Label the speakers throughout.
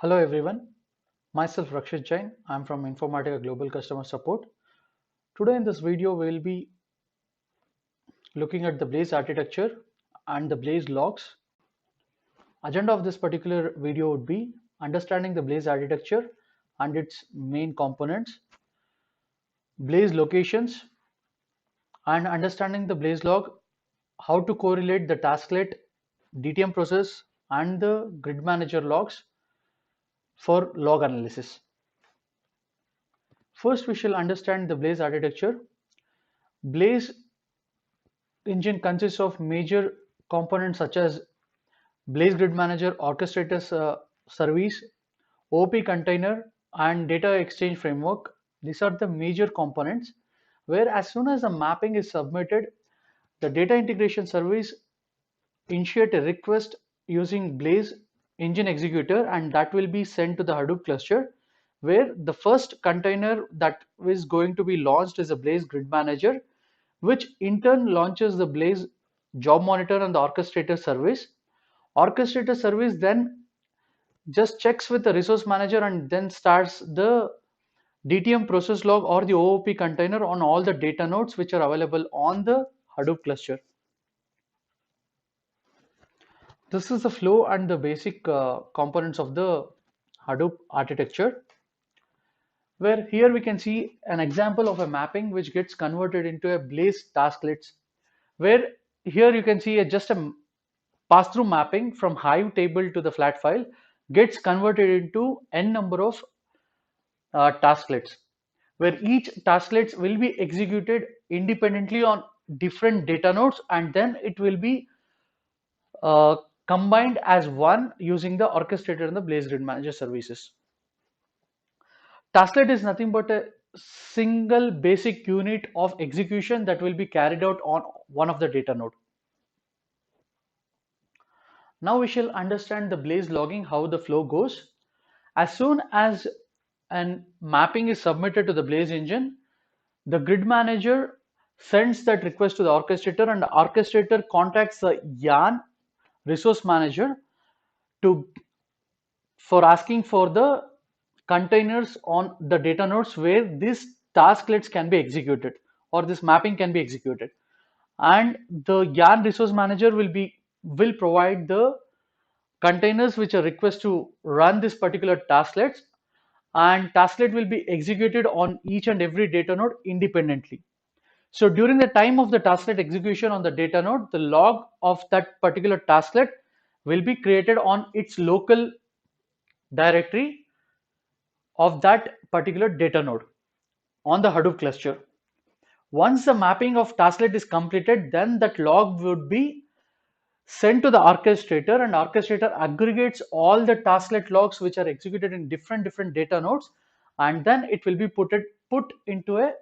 Speaker 1: Hello everyone, myself Rakshit Jain. I'm from Informatica Global Customer Support. Today in this video we will be looking at the Blaze architecture and the Blaze logs. Agenda of this particular video would be understanding the Blaze architecture and its main components, Blaze locations, and understanding the Blaze log, how to correlate the tasklet, DTM process, and the grid manager logs for log analysis. First, we shall understand the Blaze architecture. Blaze engine consists of major components such as Blaze Grid Manager, Orchestrator Service, OP Container, and Data Exchange Framework. These are the major components where as soon as the mapping is submitted, the Data Integration Service initiate a request using Blaze Engine Executor, and that will be sent to the Hadoop cluster, where the first container that is going to be launched is a Blaze Grid Manager, which in turn launches the Blaze Job Monitor and the Orchestrator service. Orchestrator service then just checks with the resource manager and then starts the DTM process log or the OOP container on all the data nodes which are available on the Hadoop cluster. This is the flow and the basic components of the Hadoop architecture, where here we can see an example of a mapping which gets converted into a Blaze tasklets, where here you can see just a pass-through mapping from Hive table to the flat file gets converted into n number of tasklets, where each tasklets will be executed independently on different data nodes, and then it will be uh, combined as one using the orchestrator and the Blaze Grid Manager services. Tasklet is nothing but a single basic unit of execution that will be carried out on one of the data node. Now we shall understand the Blaze logging, how the flow goes. As soon as an mapping is submitted to the Blaze engine, the grid manager sends that request to the orchestrator, and the orchestrator contacts the YARN resource manager to for asking for the containers on the data nodes where these tasklets can be executed or this mapping can be executed, and the YARN resource manager will provide the containers which are request to run this particular tasklets, and tasklet will be executed on each and every data node independently. So during the time of the tasklet execution on the data node, the log of that particular tasklet will be created on its local directory of that particular data node on the Hadoop cluster. Once the mapping of tasklet is completed, then that log would be sent to the orchestrator, and orchestrator aggregates all the tasklet logs which are executed in different data nodes, and then it will be put into a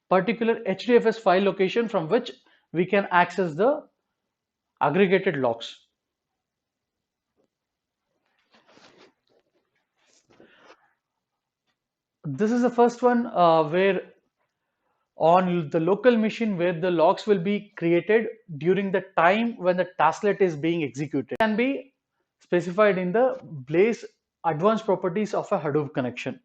Speaker 1: particular HDFS file location from which we can access the aggregated logs. This is the first one where on the local machine where the logs will be created during the time when the tasklet is being executed. It can be specified in the Blaze advanced properties of a Hadoop connection.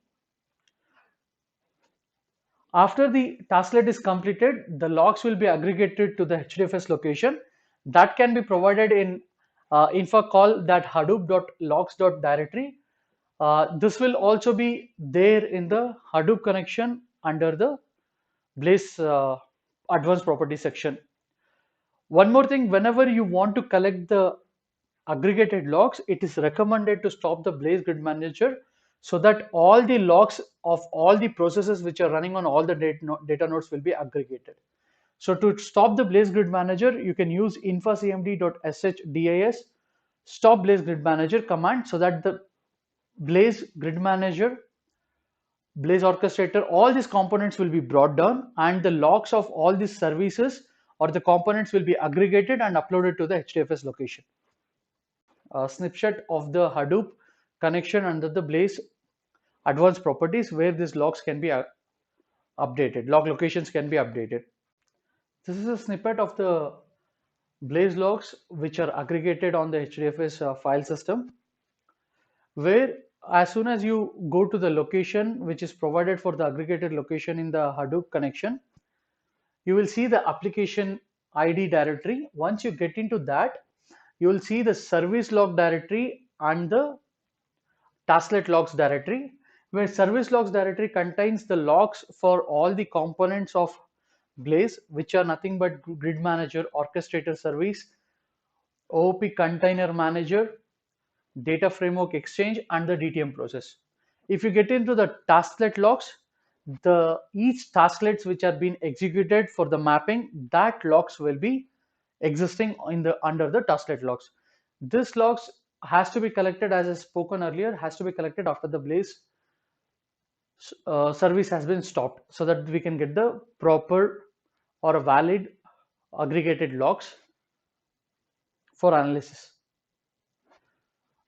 Speaker 1: After the tasklet is completed, the logs will be aggregated to the HDFS location that can be provided in info call that hadoop.logs.directory. This will also be there in the Hadoop connection under the Blaze advanced property section. One more thing, whenever you want to collect the aggregated logs, it is recommended to stop the Blaze Grid Manager so that all the logs of all the processes which are running on all the data nodes will be aggregated. So to stop the Blaze Grid Manager, you can use infacmd.shdis stop Blaze Grid Manager command, so that the Blaze Grid Manager, Blaze Orchestrator, all these components will be brought down, and the logs of all these services or the components will be aggregated and uploaded to the HDFS location. A snapshot of the Hadoop connection under the Blaze advanced properties where these logs can be updated, log locations can be updated. This is a snippet of the Blaze logs which are aggregated on the HDFS file system, where as soon as you go to the location which is provided for the aggregated location in the Hadoop connection, you will see the application ID directory. Once you get into that, you will see the service log directory and the tasklet logs directory, where service logs directory contains the logs for all the components of Blaze, which are nothing but grid manager, orchestrator service, OOP container manager, data framework exchange, and the DTM process. If you get into the tasklet logs, the each tasklets which are being executed for the mapping, that logs will be existing in the under the tasklet logs. This logs has to be collected, as I spoken earlier, has to be collected after the Blaze service has been stopped, so that we can get the proper or a valid aggregated logs for analysis.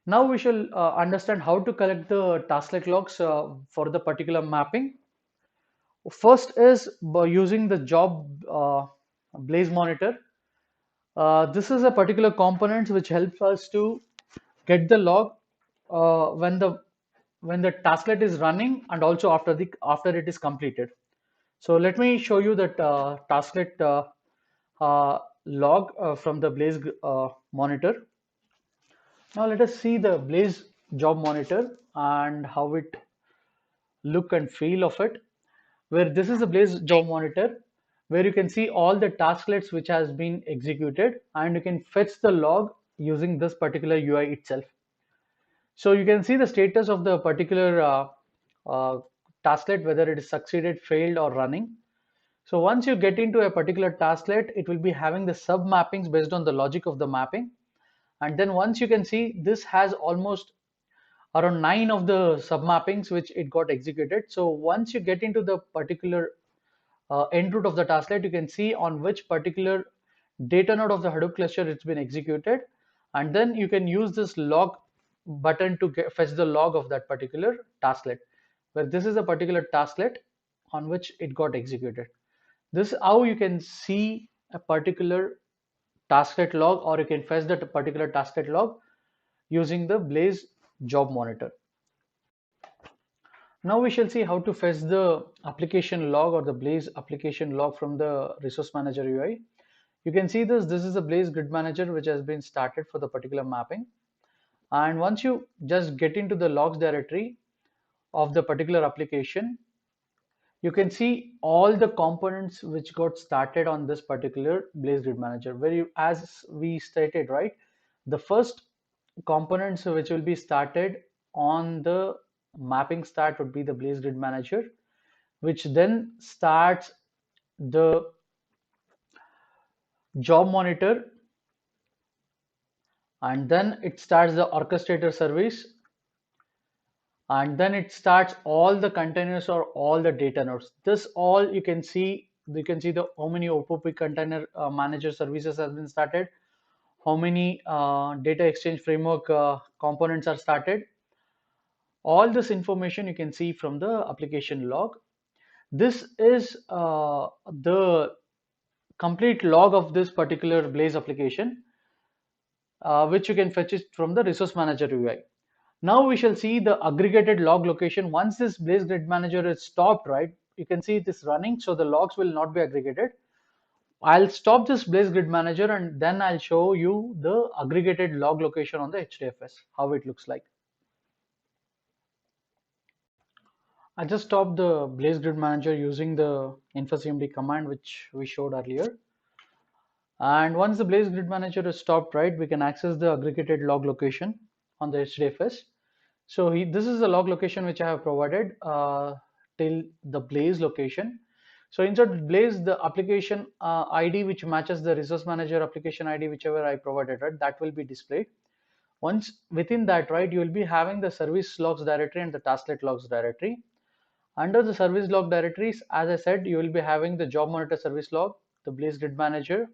Speaker 1: Now we shall understand how to collect the tasklet logs for the particular mapping. First is by using the job Blaze monitor. This is a particular component which helps us to get the log when the tasklet is running, and also after it is completed. So let me show you that tasklet log from the Blaze monitor. Now let us see the Blaze job monitor and how it look and feel of it. Where this is a Blaze job monitor, where you can see all the tasklets which has been executed, and you can fetch the log using this particular UI itself. So you can see the status of the particular uh, tasklet, whether it is succeeded, failed, or running. So once you get into a particular tasklet, it will be having the sub mappings based on the logic of the mapping. And then once you can see, this has almost around 9 of the sub mappings which it got executed. So once you get into the particular end root of the tasklet, you can see on which particular data node of the Hadoop cluster it's been executed, and then you can use this log button to fetch the log of that particular tasklet, where this is a particular tasklet on which it got executed. This is how you can see a particular tasklet log, or you can fetch that particular tasklet log using the Blaze job monitor. Now we shall see how to fetch the application log or the Blaze application log from the resource manager UI. You can see this is a Blaze grid manager which has been started for the particular mapping. And once you just get into the logs directory of the particular application, you can see all the components which got started on this particular Blaze grid manager, where you, as we stated, right, the first components which will be started on the mapping start would be the Blaze grid manager, which then starts the job monitor, and then it starts the orchestrator service, and then it starts all the containers or all the data nodes. This all you can see the how many OOP container manager services has been started, how many data exchange framework components are started. All this information you can see from the application log. This is the complete log of this particular Blaze application, which you can fetch it from the resource manager UI. Now we shall see the aggregated log location. Once this Blaze grid manager is stopped, right, you can see it is running, so the logs will not be aggregated. I'll stop this Blaze grid manager, and then I'll show you the aggregated log location on the HDFS, how it looks like. I just stopped the Blaze grid manager using the infocmd command which we showed earlier. And once the Blaze grid manager is stopped, right, we can access the aggregated log location on the HDFS. So this is the log location which I have provided till the Blaze location. So inside Blaze, the application ID which matches the resource manager application ID, whichever I provided, right, that will be displayed. Once within that, right, you will be having the service logs directory and the tasklet logs directory. Under the service log directories, as I said, you will be having the job monitor service log, the Blaze grid manager,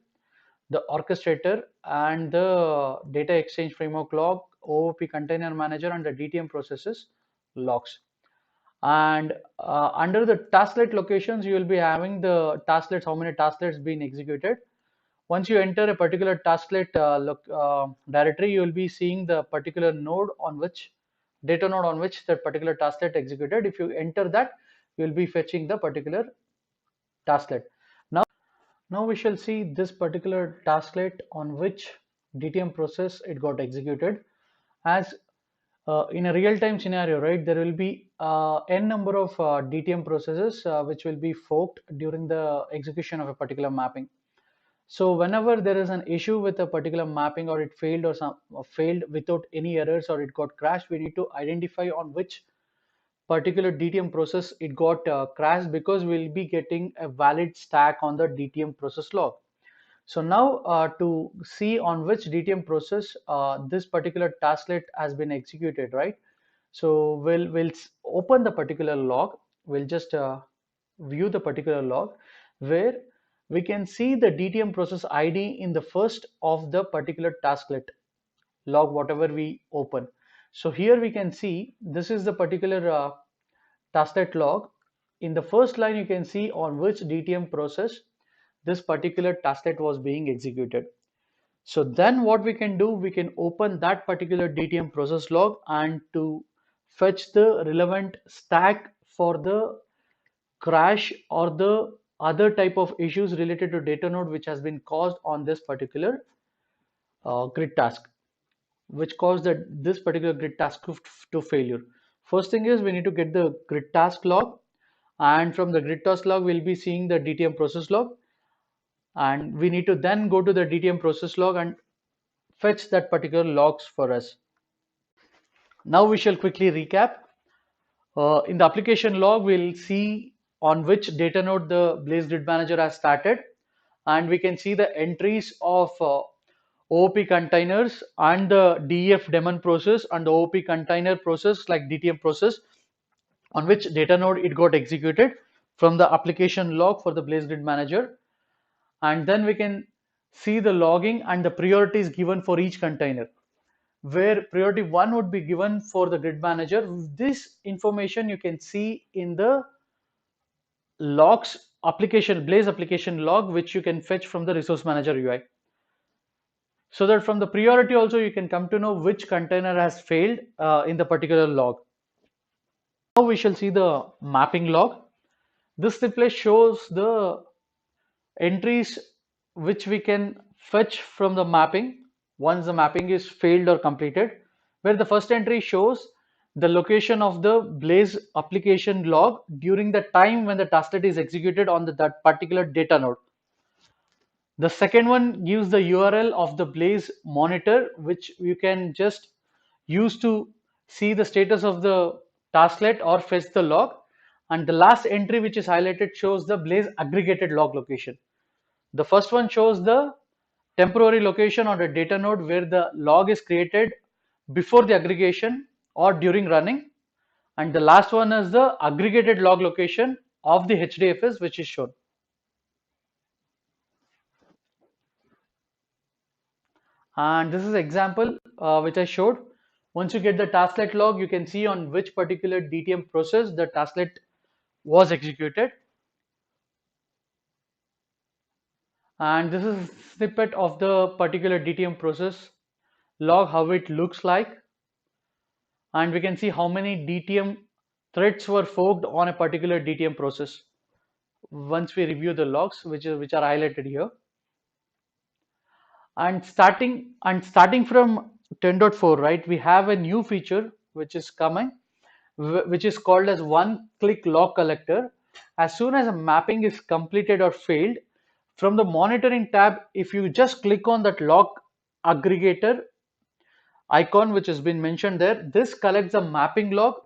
Speaker 1: the orchestrator, and the data exchange framework log, OOP container manager, and the DTM processes logs. And under the tasklet locations, you will be having the tasklets, how many tasklets being executed. Once you enter a particular tasklet directory, you will be seeing the particular node on which data node on which that particular tasklet executed. If you enter that, you will be fetching the particular tasklet. Now we shall see this particular tasklet on which DTM process it got executed. As in a real-time scenario, right, there will be n number of DTM processes which will be forked during the execution of a particular mapping. So whenever there is an issue with a particular mapping, or it failed, or failed without any errors, or it got crashed, we need to identify on which particular DTM process it got crashed, because we'll be getting a valid stack on the DTM process log. So now to see on which DTM process this particular tasklet has been executed, right? So we'll open the particular log. We'll just view the particular log, where we can see the DTM process ID in the first of the particular tasklet log, whatever we open. So here we can see this is the particular tasklet log. In the first line, you can see on which DTM process this particular tasklet was being executed. So then what we can do, we can open that particular DTM process log and to fetch the relevant stack for the crash or the other type of issues related to data node which has been caused on this particular grid task, which caused this particular grid task to failure. First thing is we need to get the grid task log, and from the grid task log we'll be seeing the DTM process log, and we need to then go to the DTM process log and fetch that particular logs for us. Now we shall quickly recap. In the application log, we'll see on which data node the Blaze Grid Manager has started, and we can see the entries of OOP containers and the DEF daemon process and the OOP container process like DTM process on which data node it got executed from the application log for the Blaze Grid Manager. And then we can see the logging and the priorities given for each container, where priority 1 would be given for the grid manager. This information you can see in the logs application, Blaze application log, which you can fetch from the resource manager UI. So that from the priority also you can come to know which container has failed in the particular log. Now we shall see the mapping log. This display shows the entries which we can fetch from the mapping once the mapping is failed or completed, where the first entry shows the location of the Blaze application log during the time when the tasklet is executed on that particular data node. The second one gives the URL of the Blaze monitor, which you can just use to see the status of the tasklet or fetch the log. And the last entry, which is highlighted, shows the Blaze aggregated log location. The first one shows the temporary location on the data node where the log is created before the aggregation or during running. And the last one is the aggregated log location of the HDFS, which is shown. And this is example which I showed. Once you get the tasklet log, you can see on which particular DTM process the tasklet was executed. And this is a snippet of the particular DTM process log, how it looks like. And we can see how many DTM threads were forked on a particular DTM process once we review the logs, which are highlighted here. And starting from 10.4, right, we have a new feature which is coming, which is called as one-click log collector. As soon as a mapping is completed or failed, from the monitoring tab, if you just click on that log aggregator icon which has been mentioned there, this collects the mapping log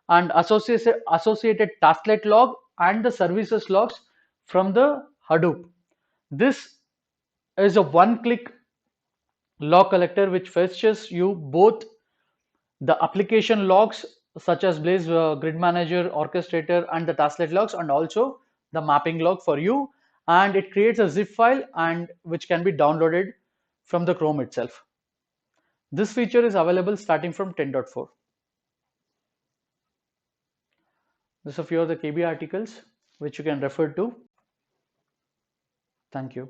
Speaker 1: and associated tasklet log and the services logs from the Hadoop. This is a one-click log collector which fetches you both the application logs such as Blaze Grid Manager, Orchestrator, and the tasklet logs, and also the mapping log for you. And it creates a zip file and which can be downloaded from the Chrome itself. This feature is available starting from 10.4. This is a few of the KB articles which you can refer to. Thank you.